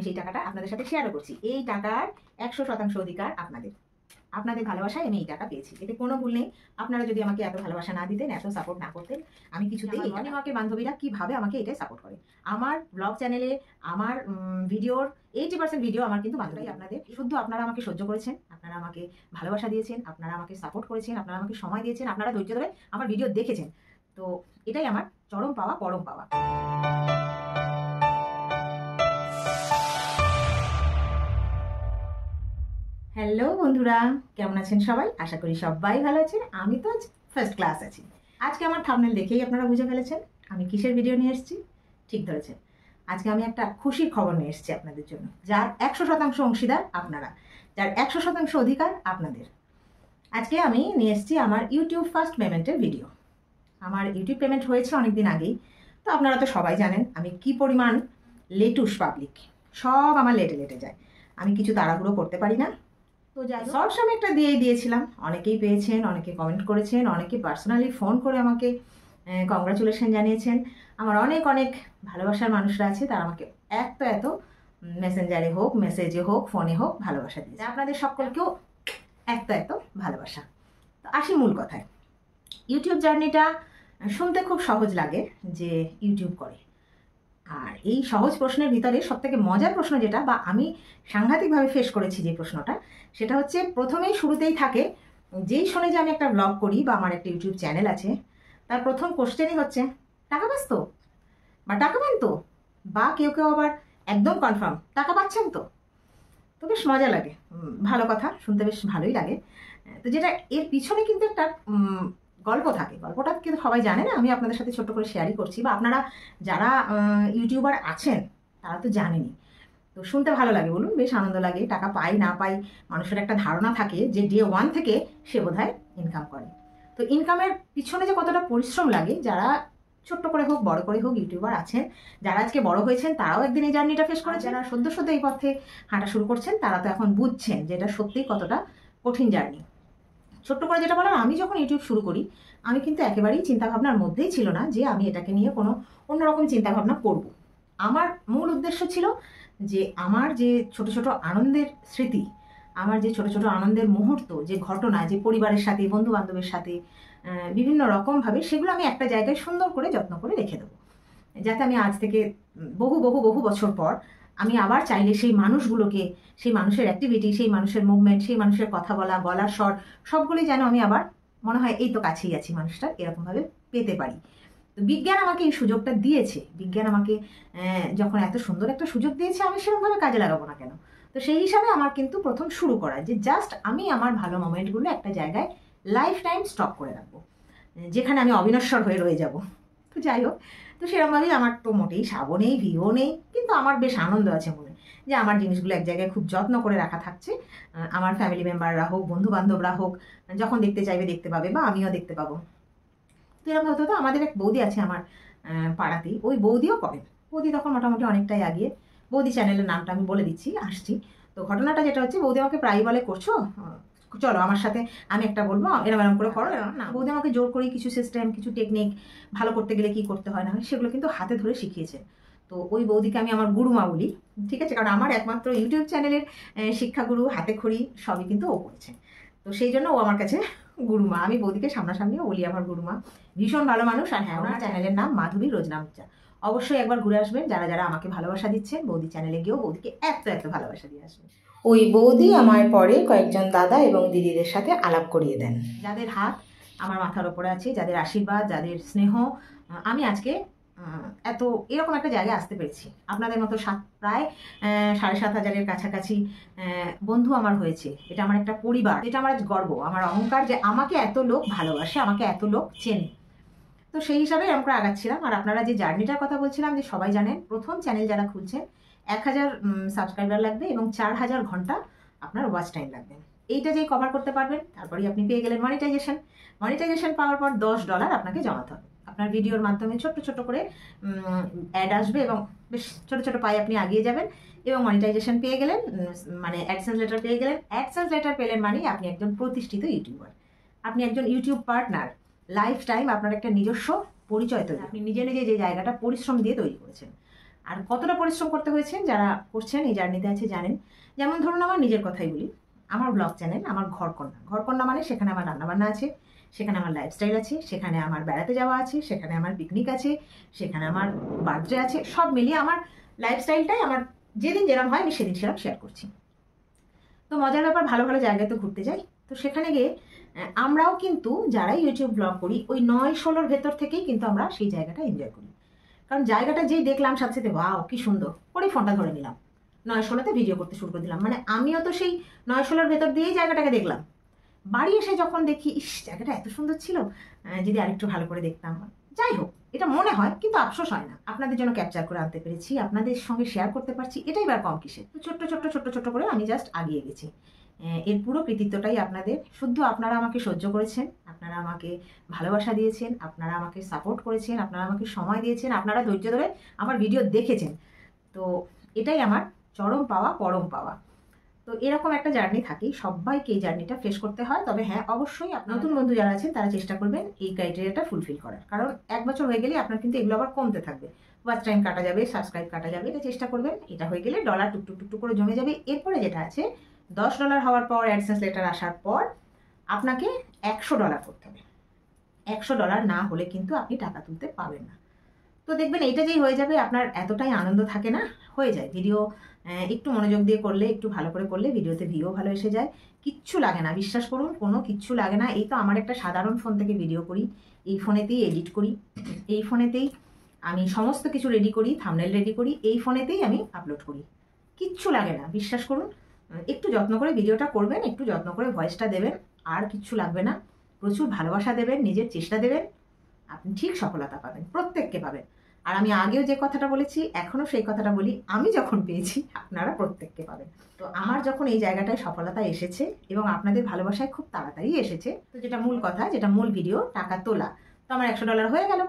সেই টাকাটা আপনাদের সাথে শেয়ারও করছি। এই টাকার 100% অধিকার আপনাদের। আপনাদের ভালোবাসায় আমি এই টাকা পেয়েছি, এতে কোনো ভুল নেই। আপনারা যদি আমাকে এত ভালোবাসা না দিতেন, এত সাপোর্ট না করতেন, আমি কিছুতেই আমাকে বান্ধবীরা কিভাবে আমাকে এটাই সাপোর্ট করে। আমার ব্লগ চ্যানেলে আমার ভিডিওর 80% ভিডিও আমার কিন্তু বান্ধবী আপনাদের। শুদ্ধ আপনারা আমাকে সহ্য করেছেন, আপনারা আমাকে ভালোবাসা দিয়েছেন, আপনারা আমাকে সাপোর্ট করেছেন, আপনারা আমাকে সময় দিয়েছেন, আপনারা ধৈর্য ধরে আমার ভিডিও দেখেছেন। তো এটাই আমার চরম পাওয়া, পরম পাওয়া। হ্যালো বন্ধুরা, কেমন আছেন সবাই? আশা করি সবাই ভালো আছেন। আমি তো আজ ফার্স্ট ক্লাস আছি। আজকে আমার থাম্বনেল দেখেই আপনারা বুঝে ফেলেছেন আমি কিসের ভিডিও নিয়ে এসেছি। ঠিক ধরেছেন, আজকে আমি একটা খুশির খবর নিয়ে এসেছি আপনাদের জন্য, যার 100% অংশীদার আপনারা, যার 100% অধিকার আপনাদের। আজকে আমি নিয়ে এসেছি আমার ইউটিউব ফার্স্ট পেমেন্টের ভিডিও। আমার ইউটিউব পেমেন্ট হয়েছে অনেকদিন আগেই, তো আপনারা তো সবাই জানেন আমি কি পরিমাণ লেটুস পাবলিক। সব আমার লেটে লেটে যায়, আমি কিছু তাড়াহুড়ো করতে পারি না। তো যাই সব সময় একটা দিয়েছিলাম, অনেকেই পেয়েছেন, অনেকে কমেন্ট করেছেন, অনেকে পার্সোনালি ফোন করে আমাকে কংগ্রাচুলেশন জানিয়েছেন। আমার অনেক অনেক ভালোবাসার মানুষরা আছে, তারা আমাকে এত মেসেঞ্জারে হোক, মেসেজে হোক, ফোনে হোক ভালোবাসা দিয়েছে। আপনাদের সকলকেও এত ভালোবাসা। তো আসি মূল কথায়। ইউটিউব জার্নিটা শুনতে খুব সহজ লাগে যে ইউটিউব করে, আর এই সহজ প্রশ্নের ভিতরে সবথেকে মজার প্রশ্ন যেটা, বা আমি সাংঘাতিকভাবে ফেস করেছি যে প্রশ্নটা, সেটা হচ্ছে প্রথমেই শুরুতেই থাকে, যেই শোনে যে আমি একটা ব্লগ করি বা আমার একটা ইউটিউব চ্যানেল আছে, তার প্রথম কোশ্চেনই হচ্ছে টাকা পাস তো, বা টাকা পান তো, বা কেউ কেউ আবার একদম কনফার্ম টাকা পাচ্ছেন তো। তো বেশ মজা লাগে, ভালো কথা শুনতে বেশ ভালোই লাগে। তো যেটা এর পিছনে কিন্তু একটা গল্প থাকে, গল্পটা কিন্তু সবাই জানে না, আমি আপনাদের সাথে ছোট্ট করে শেয়ারই করছি, বা আপনারা যারা ইউটিউবার আছেন তারা তো জানেনই। তো শুনতে ভালো লাগে, বলুন, বেশ আনন্দ লাগে। টাকা পাই না পাই মানুষের একটা ধারণা থাকে যে ডে 1 থেকে সে বোধহয় ইনকাম করে। তো ইনকামের পিছনে যে কতটা পরিশ্রম লাগে, যারা ছোট্ট করে হোক বড় করে হোক ইউটিউবার আছেন, যারা আজকে বড় হয়েছেন তারাও একদিন এই জার্নিটা ফেস করেছেন, যারা সদ্য এই পথে হাঁটা শুরু করছেন তারা তো এখন বুঝছেন যে এটা সত্যিই কতটা কঠিন জার্নি। ছোট্ট করে যেটা বললাম, আমি যখন ইউটিউব শুরু করি, আমি কিন্তু একেবারেই চিন্তাভাবনার মধ্যেই ছিল না যে আমি এটাকে নিয়ে কোনো অন্যরকম চিন্তাভাবনা করব। আমার মূল উদ্দেশ্য ছিল যে আমার যে ছোট ছোট আনন্দের স্মৃতি, আমার যে ছোট ছোট আনন্দের মুহূর্ত, যে ঘটনা, যে পরিবারের সাথে, বন্ধু বান্ধবের সাথে বিভিন্ন রকমভাবে, সেগুলো আমি একটা জায়গায় সুন্দর করে যত্ন করে রেখে দেবো, যাতে আমি আজ থেকে বহু বছর পর আমি আবার চাইলে সেই মানুষগুলোকে, সেই মানুষের অ্যাক্টিভিটি, সেই মানুষের মুভমেন্ট, সেই মানুষের কথা বলা, গলার স্বর, সবগুলোই যেন আমি আবার মনে হয় এই তো কাছেই আছি মানুষটার, এরকমভাবে পেতে পারি। তো বিজ্ঞান আমাকে এই সুযোগটা দিয়েছে। বিজ্ঞান আমাকে যখন এত সুন্দর একটা সুযোগ দিয়েছে, আমি সেরকমভাবে কাজে লাগাবো না কেন? তো সেই হিসাবে আমার কিন্তু প্রথম শুরু করা যে জাস্ট আমি আমার ভালো মোমেন্টগুলো একটা জায়গায় লাইফ টাইম স্টক করে রাখবো, যেখানে আমি অবিনশ্বর হয়ে রয়ে যাব। তো যাই হোক, তো সেরকমভাবেই আমার তো মোটেই সাবও নেই, ভিও নেই, কিন্তু আমার বেশ আনন্দ আছে মনে, যে আমার জিনিসগুলো এক জায়গায় খুব যত্ন করে রাখা থাকছে। আমার ফ্যামিলি মেম্বাররা হোক, বন্ধু বান্ধবরা হোক, যখন দেখতে চাইবে দেখতে পাবে, বা আমিও দেখতে পাবো। তো এরকম হতো। তো আমাদের এক বৌদি আছে আমার পাড়াতেই, ওই বৌদিও করেন। বৌদি তখন মোটামুটি অনেকটাই আগিয়ে। বৌদি চ্যানেলের নামটা আমি বলে দিচ্ছি, আসছি। তো ঘটনাটা যেটা হচ্ছে, বৌদি আমাকে প্রায়ই বলে, করছো চলো আমার সাথে, আমি একটা বলবো এরম করে করো না। বৌদি আমাকে জোর করে কিছু সিস্টেম, কিছু টেকনিক ভালো করতে গেলে কি করতে হয় না হয়, সেগুলো কিন্তু হাতে ধরে শিখিয়েছে। তো ওই বৌদিকে আমি আমার গুরুমা বলি, ঠিক আছে, কারণ আমার একমাত্র ইউটিউব চ্যানেলের শিক্ষাগুরু, হাতে খড়ি সবই কিন্তু ও করেছে। তো সেই জন্য ও আমার কাছে গুরুমা। আমি বৌদিকে সামনাসামনিও বলি আমার গুরুমা। ভীষণ ভালো মানুষ। আর হ্যাঁ, ওনার চ্যানেলের নাম মাধবী রোজনামচা। অবশ্যই একবার ঘুরে আসবেন, যারা যারা আমাকে ভালোবাসা দিচ্ছেন। বৌদি চ্যানেলে গিয়েও বৌদিকে এত ভালোবাসা দিয়ে আসবেন। ওই বৌদি আমার পরে কয়েকজন দাদা এবং দিদিদের সাথে আলাপ করিয়ে দেন, যাদের হাত আমার মাথার ওপরে আছে, যাদের আশীর্বাদ, যাদের স্নেহ, আমি আজকে এত এরকম একটা জায়গায় আসতে পেরেছি। আপনাদের মতো প্রায় 7,500-এর কাছাকাছি বন্ধু আমার হয়েছে। এটা আমার একটা পরিবার, এটা আমার গর্ব, আমার অহংকার, যে আমাকে এত লোক ভালোবাসে, আমাকে এত লোক চেনে। তো সেই হিসাবে আমরা আগাচ্ছিলাম। আর আপনারা যে জার্নিটার কথা বলছিলাম, যে সবাই জানেন, প্রথম চ্যানেল যারা খুলছেন 1000 সাবস্ক্রাইবার লাগবে এবং 4000 ঘন্টা আপনার ওয়াচ টাইম লাগবে। এইটা যেই কভার করতে পারবেন, তারপরেই আপনি পেয়ে গেলেন মনিটাইজেশন। মনিটাইজেশন পাওয়ার পর $10 আপনাকে জমাতে হবে। আপনার ভিডিওর মাধ্যমে ছোট্ট করে অ্যাড আসবে, এবং বেশ ছোট পায়ে আপনি আগিয়ে যাবেন, এবং মনিটাইজেশন পেয়ে গেলেন, মানে অ্যাডসেন্স লেটার পেয়ে গেলেন। অ্যাডসেন্স লেটার পেলেন মানে আপনি একজন প্রতিষ্ঠিত ইউটিউবার, আপনি একজন ইউটিউব পার্টনার। লাইফ টাইম আপনার একটা নিজস্ব পরিচয় তৈরি, আপনি নিজে যে জায়গাটা পরিশ্রম দিয়ে তৈরি করেছেন। আর কতটা পরিশ্রম করতে হয়েছে যারা করছেন এই জার্নিতে আছে জানেন। যেমন ধরুন আমার নিজের কথাই বলি, আমার ব্লগ চ্যানেল আমার ঘরকন্যা মানে সেখানে আমার রান্নাবান্না আছে, সেখানে আমার লাইফস্টাইল আছে, সেখানে আমার বেড়াতে যাওয়া আছে, সেখানে আমার পিকনিক আছে, সেখানে আমার বার্থডে আছে, সব মিলিয়ে আমার লাইফস্টাইলটাই আমার যেদিন যেরকম হয় আমি সেদিন সেরকম শেয়ার করছি। তো মজার ব্যাপার, ভালো ভালো জায়গায় তো ঘুরতে যাই, তো সেখানে গিয়ে আমরাও কিন্তু যারা ইউটিউব ব্লগ করি ওই 9-16 ভেতর থেকেই কিন্তু আমরা সেই জায়গাটা এনজয় করি। কারণ জায়গাটা যেই দেখলাম সাথে সাথে ওয়াও কি সুন্দর করে ফোনটা ধরে নিলাম, 9-16তে ভিডিও করতে শুরু করে দিলাম। মানে আমিও তো সেই 9-16 ভেতর দিয়েই জায়গাটাকে দেখলাম। বাড়ি এসে যখন দেখি ইস জায়গাটা এত সুন্দর ছিল, যদি আরেকটু ভালো করে দেখতাম। যাই হোক, এটা মনে হয় কিন্তু আফসোস হয় না। আপনাদের জন্য ক্যাপচার করে আনতে পেরেছি, আপনাদের সঙ্গে শেয়ার করতে পারছি, এটাই বার কম কিসের। তো ছোট্ট ছোট্ট ছোট্ট ছোট্ট করে আমি জাস্ট আগিয়ে গেছি। এর পুরো কৃতিত্বটাই আপনাদের। শুদ্ধ আপনারা আমাকে সহ্য করেছেন, আপনারা আমাকে ভালোবাসা দিয়েছেন, আপনারা আমাকে সাপোর্ট করেছেন, আপনারা আমাকে সময় দিয়েছেন, আপনারা ধৈর্য ধরে আমার ভিডিও দেখেছেন। তো এটাই আমার চরম পাওয়া, পরম পাওয়া। তো এরকম একটা জার্নি থাকেই, সবাইকে এই জার্নিটা ফেস করতে হয়। তবে হ্যাঁ, অবশ্যই নতুন বন্ধু যারা আছেন তারা চেষ্টা করবেন এই ক্রাইটেরিয়াটা ফুলফিল করার। কারণ 1 বছর হয়ে গেলে আপনার কিন্তু এগুলো আবার কমতে থাকবে, ওয়াচ টাইম কাটা যাবে, সাবস্ক্রাইব কাটা যাবে। এটা চেষ্টা করবেন। এটা হয়ে গেলে ডলার টুকটুক টুকটুক করে জমে যাবে। এরপরে যেটা আছে, $10 হওয়ার পর, অ্যাডসেন্স লেটার আসার পর আপনাকে $100 করতে হবে। $100 না হলে কিন্তু আপনি টাকা তুলতে পাবেন না। তো দেখবেন এইটা যেই হয়ে যাবে, আপনার এতটাই আনন্দ থাকে না, হয়ে যায় ভিডিও একটু মনোযোগ দিয়ে করলে, একটু ভালো করে করলে ভিডিওতে ভিউ ভালো এসে যায়। কিচ্ছু লাগে না, বিশ্বাস করুন, কোনো কিচ্ছু লাগে না। এই তো আমার একটা সাধারণ ফোন থেকে ভিডিও করি, এই ফোনেতেই এডিট করি, এই ফোনেতেই আমি সমস্ত কিছু রেডি করি, থাম্বনেল রেডি করি, এই ফোনেতেই আমি আপলোড করি। কিচ্ছু লাগে না, বিশ্বাস করুন। একটু যত্ন করে ভিডিওটা করবেন, একটু যত্ন করে ভয়েসটা দেবেন, আর কিচ্ছু লাগবে না। প্রচুর ভালোবাসা দেবেন, নিজের চেষ্টা দেবেন, আপনি ঠিক সফলতা পাবেন, প্রত্যেককে পাবেন। আর আমি আগেও যে কথাটা বলেছি এখনও সেই কথাটা বলি, আমি যখন পেয়েছি আপনারা প্রত্যেককে পাবেন। তো আমার যখন এই জায়গাটায় সফলতা এসেছে এবং আপনাদের ভালোবাসায় খুব তাড়াতাড়ি এসেছে, তো যেটা মূল কথা, যেটা মূল ভিডিও, টাকা তোলা, তো আমার $100 হয়ে গেল।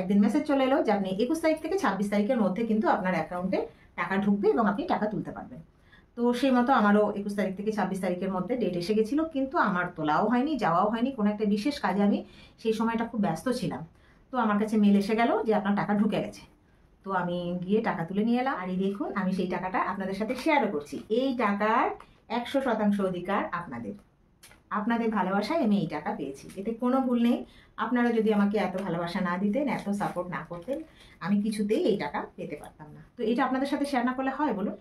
একদিন মেসেজ চলে এলো যে আপনি 21 তারিখ থেকে 26 তারিখের মধ্যে কিন্তু আপনার অ্যাকাউন্টে টাকা ঢুকবে এবং আপনি টাকা তুলতে পারবেন। তো সেই মতো আমারও 21 তারিখ থেকে 26 তারিখের মধ্যে ডেট এসে গেছিলো, কিন্তু আমার তোলাও হয়নি, যাওয়াও হয়নি। কোনো একটা বিশেষ কাজে আমি সেই সময়টা খুব ব্যস্ত ছিলাম। তো আমার কাছে মেল এসে গেল যে আপনার টাকা ঢুকে গেছে। তো আমি গিয়ে টাকা তুলে নিয়ে এলাম। আর এই দেখুন, আমি সেই টাকাটা আপনাদের সাথে শেয়ারও করছি। এই টাকার 100% অধিকার আপনাদের। আপনাদের ভালোবাসায় আমি এই টাকা পেয়েছি, এতে কোনো ভুল নেই। আপনারা যদি আমাকে এত ভালোবাসা না দিতেন, এত সাপোর্ট না করতেন, আমি কিছুতেই এই টাকা পেতে পারতাম না। তো এটা আপনাদের সাথে শেয়ার না করলে হয় বলুন?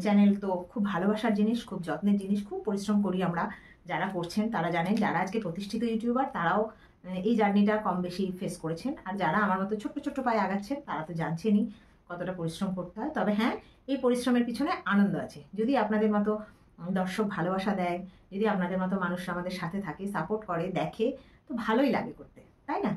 চ্যানেল তো খুব ভালোবাসার জিনিস, খুব যত্নের জিনিস, খুব পরিশ্রম করি আমরা। যারা করছেন তারা জানেন, যারা আজকে প্রতিষ্ঠিত ইউটিউবার তারাও এই জার্নিটা কম বেশি ফেস করেছেন। আর যারা আমার মতো ছোট্ট ছোট্ট পায়ে আগাচ্ছেন তারা তো জানছেনই কতটা পরিশ্রম করতে হয়। তবে হ্যাঁ, এই পরিশ্রমের পিছনে আনন্দ আছে। যদি আপনাদের মতো দর্শক ভালোবাসা দেয়, যদি আপনাদের মতো মানুষরা আমাদের সাথে থাকে, সাপোর্ট করে, দেখে, তো ভালোই লাগে করতে, তাই না?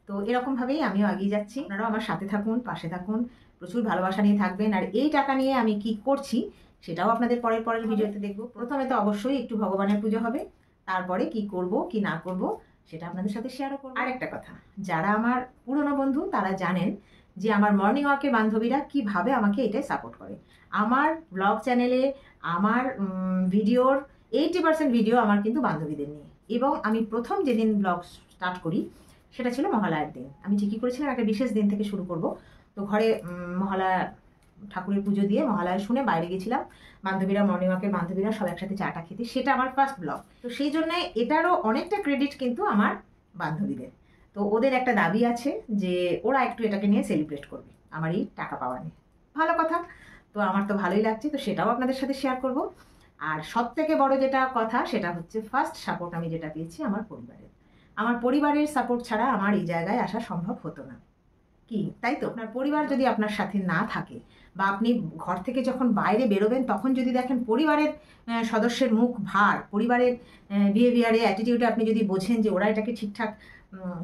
তো এরকমভাবেই আমিও এগিয়ে যাচ্ছি। আপনারাও আমার সাথে থাকুন, পাশে থাকুন, প্রচুর ভালোবাসা নিয়ে থাকবেন। আর এই টাকা নিয়ে আমি কি করছি সেটাও আপনাদের পরের ভিডিওতে দেখব। প্রথমে তো অবশ্যই একটু ভগবানের পুজো হবে, তারপরে কি করব কি না করব সেটা আপনাদের সাথে শেয়ারও করব। আর একটা কথা, যারা আমার পুরনো বন্ধু তারা জানেন যে আমার মর্নিং ওয়াকের বান্ধবীরা কিভাবে আমাকে এটাই সাপোর্ট করে। আমার ব্লগ চ্যানেলে আমার ভিডিওর 80% ভিডিও আমার কিন্তু বান্ধবীদের নিয়ে। এবং আমি প্রথম যেদিন ব্লগ স্টার্ট করি সেটা ছিল মহালয়ার দিন। আমি ঠিকই করেছিলাম একটা বিশেষ দিন থেকে শুরু করব। তো ঘরে মহালয়া ঠাকুরের পুজো দিয়ে মহালয়া শুনে বাইরে গেছিলাম, বান্ধবীরা, মর্নিং ওয়াকের বান্ধবীরা সব একসাথে চাটা খেতে। সেটা আমার ফার্স্ট ব্লগ। তো সেই জন্য এটারও অনেকটা ক্রেডিট কিন্তু আমার বান্ধবীদের। তো ওদের একটা দাবি আছে যে ওরা একটু এটাকে নিয়ে সেলিব্রেট করবে আমার এই টাকা পাওয়া নিয়ে। ভালো কথা, তো আমার তো ভালোই লাগছে, তো সেটাও আপনাদের সাথে শেয়ার করব। আর সব থেকে বড় যেটা কথা সেটা হচ্ছে ফার্স্ট সাপোর্ট আমি যেটা পেয়েছি আমার পরিবারের। আমার পরিবারের সাপোর্ট ছাড়া আমার এই জায়গায় আসা সম্ভব হতো না। কি তাই তো? আপনার পরিবার যদি আপনার সাথে না থাকে, বা আপনি ঘর থেকে যখন বাইরে বেরোবেন তখন যদি দেখেন পরিবারের সদস্যের মুখ ভার, পরিবারের বিহেভিয়ারে, অ্যাটিটিউডে আপনি যদি বোঝেন যে ওরা এটাকে ঠিকঠাক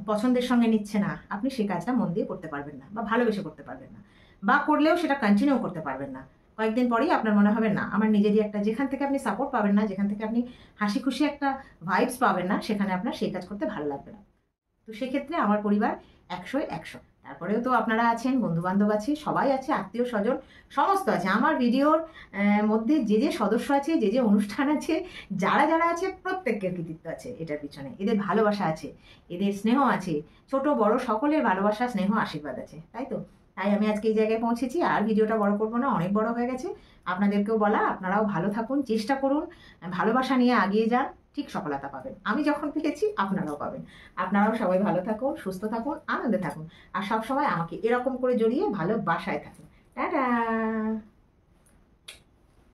পছন্দের সঙ্গে নিচ্ছে না, আপনি সে কাজটা মন দিয়ে করতে পারবেন না, বা ভালোবেসে করতে পারবেন না, বা করলেও সেটা কন্টিনিউ করতে পারবেন না। কয়েকদিন পরেই আপনার মনে হবে না, আমার নিজেরই একটা, যেখান থেকে আপনি সাপোর্ট পাবেন না, যেখান থেকে আপনি হাসি খুশি একটা ভাইবস পাবেন না, সেখানে আপনার সেই কাজ করতে ভালো লাগবে না। তো সেক্ষেত্রে আমার পরিবার 100-100। তারপরেও তো আপনারা আছেন, বন্ধুবান্ধব আছে, সবাই আছে, আত্মীয় স্বজন সমস্ত আছে। আমার ভিডিওর মধ্যে যে যে সদস্য আছে, যে যে অনুষ্ঠান আছে, যারা যারা আছে, প্রত্যেকের কৃতিত্ব আছে এটার পিছনে। এদের ভালোবাসা আছে, এদের স্নেহ আছে, ছোট বড় সকলের ভালোবাসা, স্নেহ, আশীর্বাদ আছে, তাই তো? তাই আমি আজকে এই জায়গায় পৌঁছেছি। আর ভিডিওটা বড় করবো না, অনেক বড় হয়ে গেছে। আপনাদেরকেও বলা, আপনারাও ভালো থাকুন, চেষ্টা করুন, ভালোবাসা নিয়ে এগিয়ে যান, ঠিক সফলতা পাবেন। আমি যখন পেয়েছি আপনারাও পাবেন। আপনারাও সবাই ভালো থাকুন, সুস্থ থাকুন, আনন্দে থাকুন, আর সব সময় আমাকে এরকম করে জড়িয়ে ভালোবাসায় থাকুন। টাটা।